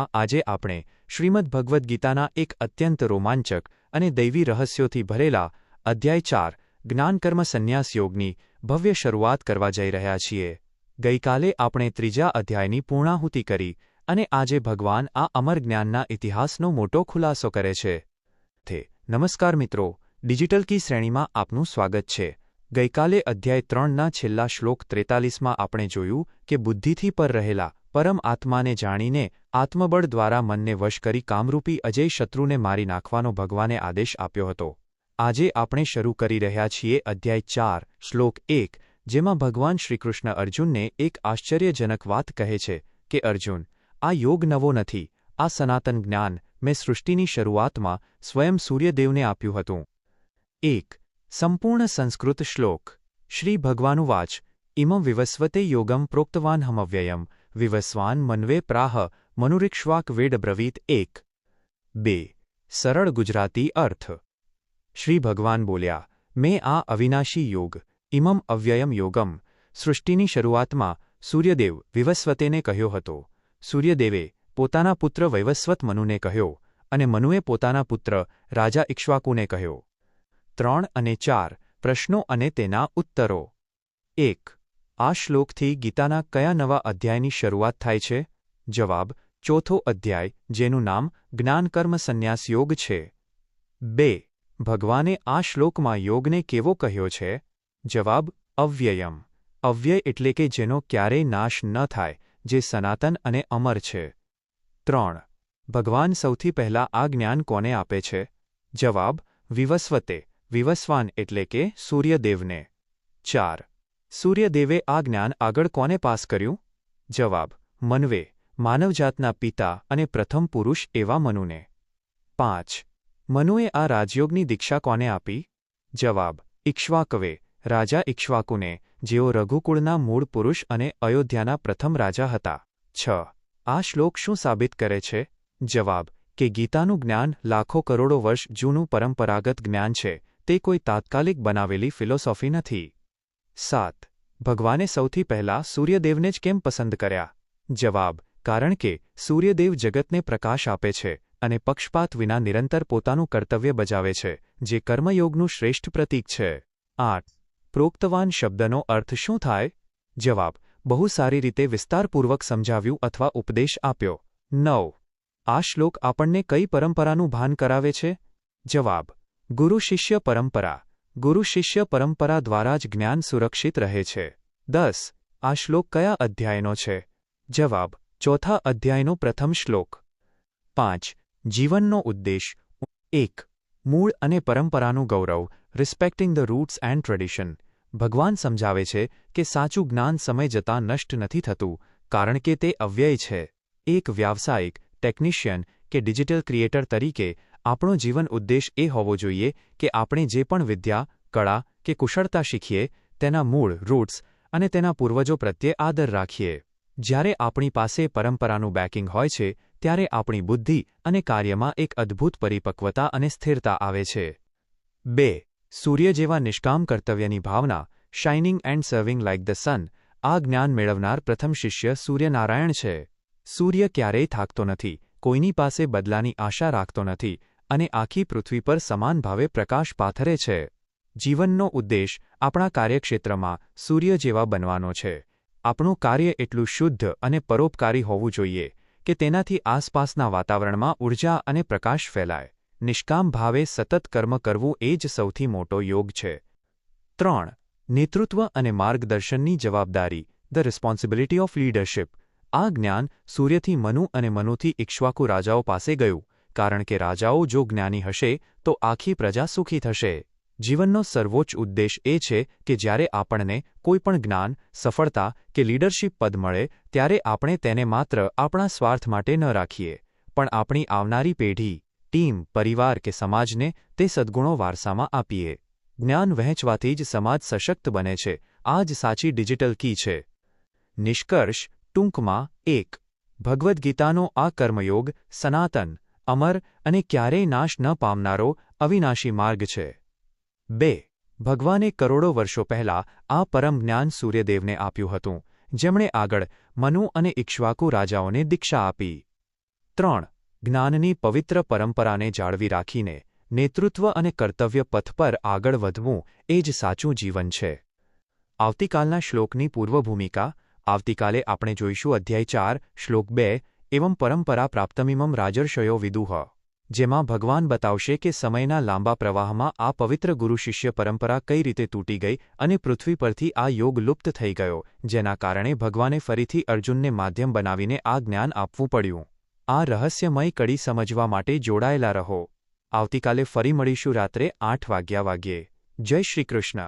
આજે આપણે શ્રીમદ ભગવદ્ ગીતાના એક અત્યંત રોમાંચક અને દૈવી રહસ્યોથી ભરેલા અધ્યાય 4 જ્ઞાનકર્મ સંન્યાસ યોગની ભવ્ય શરૂઆત કરવા જઈ રહ્યા છીએ। ગઈકાલે આપણે ત્રીજા અધ્યાયની પૂર્ણાહુતિ કરી અને આજે ભગવાન આ અમર જ્ઞાનના ઇતિહાસનો મોટો ખુલાસો કરે છે। નમસ્કાર મિત્રો, ડિજિટલ કી શ્રેણીમાં આપનું સ્વાગત છે। ગઈકાલે અધ્યાય 3ના છેલ્લા શ્લોક 43માં આપણે જોયું કે બુદ્ધિથી પર રહેલા પરમ આત્માને જાણીને આત્મબળ દ્વારા મનને વશ કરી કામરૂપી અજય શત્રુને મારી નાખવાનો ભગવાને આદેશ આપ્યો હતો। આજે આપણે શરૂ કરી રહ્યા છીએ અધ્યાય 4 શ્લોક 1, જેમાં ભગવાન શ્રીકૃષ્ણ અર્જુનને એક આશ્ચર્યજનક વાત કહે છે કે અર્જુન, આ યોગ નવો નથી, આ સનાતન જ્ઞાન મેં સૃષ્ટિની શરૂઆતમાં સ્વયં સૂર્યદેવને આપ્યું હતું। 1. સંપૂર્ણ સંસ્કૃત શ્લોક। શ્રી ભગવાનુવાચ ઇમં વિવસ્વતે યોગમ પ્રોક્તવાનહમવ્યયમ વિવસ્વાન મન્વે પ્રાહ મનુરિક્ષ્વાક વેડ બ્રવીત 1. 2. સરળ ગુજરાતી અર્થ। શ્રી ભગવાન બોલ્યા, મેં આ અવિનાશી યોગ ઇમમ અવ્યયમ યોગમ સૃષ્ટિની શરૂઆતમાં સૂર્યદેવ વિવસ્વતેને કહ્યો હતો। સૂર્યદેવે પોતાના પુત્ર વૈવસ્વત મનુને કહ્યો અને મનુએ પોતાના પુત્ર રાજા ઇક્ષ્વાકુને કહ્યો। 3 અને 4 પ્રશ્નો અને તેના ઉત્તરો। 1. આ શ્લોકથી ગીતાના કયા નવા અધ્યાયની શરૂઆત થાય છે? જવાબ, ચોથો અધ્યાય, જેનું નામ જ્ઞાનકર્મ સંન્યાસ યોગ છે। 2. ભગવાને આ શ્લોકમાં યોગને કેવો કહ્યો છે? જવાબ, અવ્યયમ। અવ્યય એટલે કે જેનો ક્યારેય નાશ ન થાય, જે સનાતન અને અમર છે। 3. ભગવાન સૌથી પહેલાં આ જ્ઞાન કોને આપે છે? જવાબ, વિવસ્વતે, વિવસ્વાન એટલે કે સૂર્યદેવને। 4. સૂર્યદેવે આ જ્ઞાન આગળ કોને પાસ કર્યું? જવાબ, મન્વે, માનવજાતના પિતા અને પ્રથમ પુરુષ એવા મનુને। 5. મનુએ આ રાજયોગની દીક્ષા કોને આપી? જવાબ, ઇક્ષ્વાકવે, રાજા ઇક્ષ્વાકુને, જેઓ રઘુકુળના મૂળ પુરુષ અને અયોધ્યાના પ્રથમ રાજા હતા। 6. આ શ્લોક શું સાબિત કરે છે? જવાબ, કે ગીતાનું જ્ઞાન લાખો કરોડો વર્ષ જૂનું પરંપરાગત જ્ઞાન છે, તે કોઈ તાત્કાલિક બનાવેલી ફિલોસોફી નથી। 7. ભગવાને સૌથી પહેલાં સૂર્યદેવને જ કેમ પસંદ કર્યા? જવાબ, કારણ કે સૂર્યદેવ જગતને પ્રકાશ આપે છે અને પક્ષપાત વિના નિરંતર પોતાનું કર્તવ્ય બજાવે છે, જે કર્મયોગનું શ્રેષ્ઠ પ્રતીક છે। 8. પ્રોક્તવાન શબ્દનો અર્થ શું થાય? જવાબ, બહુ સારી રીતે વિસ્તારપૂર્વક સમજાવ્યું અથવા ઉપદેશ આપ્યો। 9. આ શ્લોક આપણને કઈ પરંપરાનું ભાન કરાવે છે? જવાબ, ગુરુ શિષ્ય પરંપરા। ગુરુ શિષ્ય પરંપરા દ્વારા જ જ્ઞાન સુરક્ષિત રહે છે। 10. આ શ્લોક કયા અધ્યાયનો છે? જવાબ, ચોથા અધ્યાયનો પ્રથમ શ્લોક। 5. જીવનનો ઉદ્દેશ। 1. મૂળ અને પરંપરાનું ગૌરવ, respecting the roots and tradition. ભગવાન સમજાવે છે કે સાચું જ્ઞાન સમય જતાં નષ્ટ નથી થતું, કારણ કે તે અવ્યય છે। એક વ્યાવસાયિક, ટેકનિશિયન કે ડિજિટલ ક્રિએટર તરીકે આપણો જીવન ઉદ્દેશ એ હોવો જોઈએ કે આપણે જે પણ વિદ્યા, કળા કે કુશળતા શીખીએ તેના મૂળ રૂટ્સ અને તેના પૂર્વજો પ્રત્યે આદર રાખીએ। જ્યારે આપણી પાસે પરંપરાનું બેકિંગ હોય છે, ત્યારે આપણી બુદ્ધિ અને કાર્યમાં એક અદ્ભુત પરિપક્વતા અને સ્થિરતા આવે છે। 2. સૂર્ય જેવા નિષ્કામ કર્તવ્યની ભાવના, shining and serving like the sun. આ જ્ઞાન મેળવનાર પ્રથમ શિષ્ય સૂર્યનારાયણ છે। સૂર્ય ક્યારેય થાકતો નથી, કોઈની પાસે બદલાની આશા રાખતો નથી અને આખી પૃથ્વી પર સમાન ભાવે પ્રકાશ પાથરે છે। જીવનનો ઉદ્દેશ આપણા કાર્યક્ષેત્રમાં સૂર્ય જેવા બનવાનો છે। આપણું કાર્ય એટલું શુદ્ધ અને પરોપકારી હોવું જોઈએ કે તેનાથી આસપાસના વાતાવરણમાં ઊર્જા અને પ્રકાશ ફેલાય। નિષ્કામ ભાવે સતત કર્મ કરવું એ જ સૌથી મોટો યોગ છે। 3. નેતૃત્વ અને માર્ગદર્શનની જવાબદારી, ધ રિસ્પોન્સિબિલિટી ઓફ લીડરશિપ। આ જ્ઞાન સૂર્યથી મનુ અને મનુથી ઇક્ષ્વાકુ રાજાઓ પાસે ગયું, કારણ કે રાજાઓ જો જ્ઞાની હશે તો આખી પ્રજા સુખી થશે। જીવનનો સર્વોચ્ચ ઉદ્દેશ એ છે કે જ્યારે આપણને કોઈ પણ જ્ઞાન, સફળતા કે લીડરશિપ પદ મળે ત્યારે આપણે તેને માત્ર આપણા સ્વાર્થ માટે ન રાખીએ, પણ આપણી આવનારી પેઢી, ટીમ, પરિવાર કે સમાજને તે સદ્ગુણો વારસામાં આપીએ। જ્ઞાન વહેંચવાથી જ સમાજ સશક્ત બને છે। આ જ સાચી ડિજિટલ કી છે। નિષ્કર્ષ ટૂંકમાં 1. ભગવદ્ ગીતાનો આ કર્મયોગ સનાતન, અમર અને ક્યારેય નાશ ન પામનારો અવિનાશી માર્ગ છે। 2. ભગવાને કરોડો વર્ષો પહેલાં આ પરમ જ્ઞાન સૂર્યદેવને આપ્યું હતું, જેમણે આગળ મનુ અને ઇક્ષ્વાકુ રાજાઓને દીક્ષા આપી। 3. જ્ઞાનની પવિત્ર પરંપરાને જાળવી રાખીને નેતૃત્વ અને કર્તવ્ય પથ પર આગળ વધવું એ જ સાચું જીવન છે. આવતીકાલના શ્લોકની પૂર્વભૂમિકા. આવતીકાલે આપણે જોઈશું અધ્યાય 4, શ્લોક 2, એવં પરંપરા પ્રાપ્તમિમં રાજર્ષયો વિદુઃ, જેમાં ભગવાન બતાવશે કે સમયના લાંબા પ્રવાહમાં આ પવિત્ર ગુરુ શિષ્ય પરંપરા કઈ રીતે તૂટી ગઈ અને પૃથ્વી પરથી આ યોગ લુપ્ત થઈ ગયો, જેના કારણે ભગવાને ફરીથી અર્જુનને માધ્યમ બનાવીને આ જ્ઞાન આપવું પડ્યું. આ રહસ્યમય કડી સમજવા માટે જોડાયેલા રહો. આવતીકાલે ફરી મળીશું રાત્રે 8 વાગ્યે. જય શ્રી કૃષ્ણ.